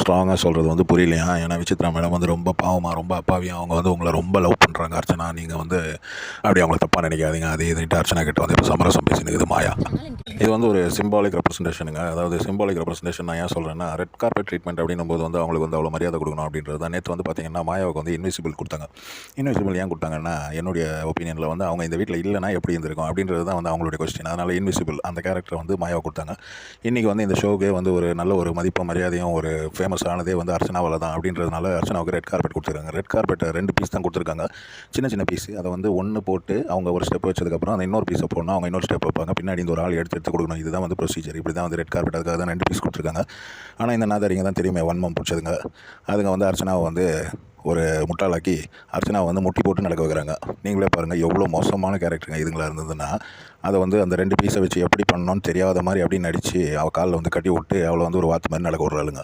ஸ்ட்ராங்காக சொல்கிறது வந்து புரியலையா? ஏன்னா விசித்ரா மேடம் வந்து ரொம்ப பாவமாக, ரொம்ப அப்பாவியாக அவங்க வந்து உங்களை ரொம்ப லவ் பண்ணுறாங்க அர்ச்சனா. நீங்கள் வந்து அப்படி அவங்கள தப்பாக நினைக்காதீங்க. அது இதுன்ட்டு அர்ச்சனா கிட்ட வந்து இப்போ சமரசம் பேசினுக்குது மாயா. இது வந்து ஒரு சிம்பாலிக் ரெப்ரசன்டேஷனுங்க. அதாவது சிம்பாலிக் ரெப்ரசன்டேஷன் நான் ஏன் சொல்கிறேன்னா, ரெட் கார்பெட் ட்ரீட்மெண்ட் அப்படின்னும்போது வந்து அவங்களுக்கு வந்து அவ்வளோ மரியாதை கொடுக்கணும் அப்படின்றது தான். நேற்று வந்து பார்த்தீங்கன்னா மாயாவுக்கு வந்து இன்விசிபிள் கொடுத்தாங்க. இன்விசிபிள் ஏன் கொடுத்தாங்கன்னா, என்னுடைய ஒப்பீனியனில் வந்து அவங்க இந்த வீட்டில் இல்லைனா எப்படி இருந்திருக்கும் அப்படின்றது தான் வந்து அவங்களுடைய கொஸ்டின். அதனால் இன்விசிபிள் அந்த கேரக்டர் வந்து மாயாவை கொடுத்தாங்க. இன்றைக்கி வந்து இந்த ஷோக்கே வந்து ஒரு நல்ல ஒரு மதிப்பு மரியாதையும் ஒரு ஃபேமஸ் ஆனதே வந்து அர்ச்சனாவால் தான் அப்படின்றதுனால அர்ச்சனாவுக்கு ரெட் கார்பெட் கொடுத்துருக்காங்க. ரெட் கார்பெட் 2 பீஸ் தான் கொடுத்துருக்காங்க. சின்ன சின்ன பீஸு. அதை வந்து ஒன்று போட்டு அவங்க ஒரு ஸ்டெப் வச்சதுக்கப்புறம் அந்த இன்னொரு பீஸை போடணும். அவங்க இன்னொரு ஸ்டெப் வைப்பாங்க. பின்னாடி இந்த ஒரு ஆள் எடுத்து கொடுக்கணும். இதுதான் வந்து ப்ரொசீஜர். இப்படி தான் வந்து ரெட் கார்பெட். அதுக்காக தான் 2 பீஸ் கொடுத்துருக்காங்க. ஆனால் இந்த நாதாரிங்க தான் தெரியுமே வன்மம் பிடிச்சதுங்க. அதுங்க வந்து அர்ச்சனாவை வந்து ஒரு முட்டாளாக்கி அர்ச்சனாவை வந்து முட்டி போட்டு நடக்க வைக்கிறாங்க. நீங்களே பாருங்கள் எவ்வளோ மோசமான கேரக்டருங்க இதுங்களா இருந்ததுன்னா, அதை வந்து அந்த 2 பீஸை வச்சு எப்படி பண்ணணும்னு தெரியாத மாதிரி அப்படி நடித்து அவள் காலில் வந்து கட்டி விட்டு அவளை வந்து ஒரு வாத்து மாதிரி நடக்க விட்றாளுங்க.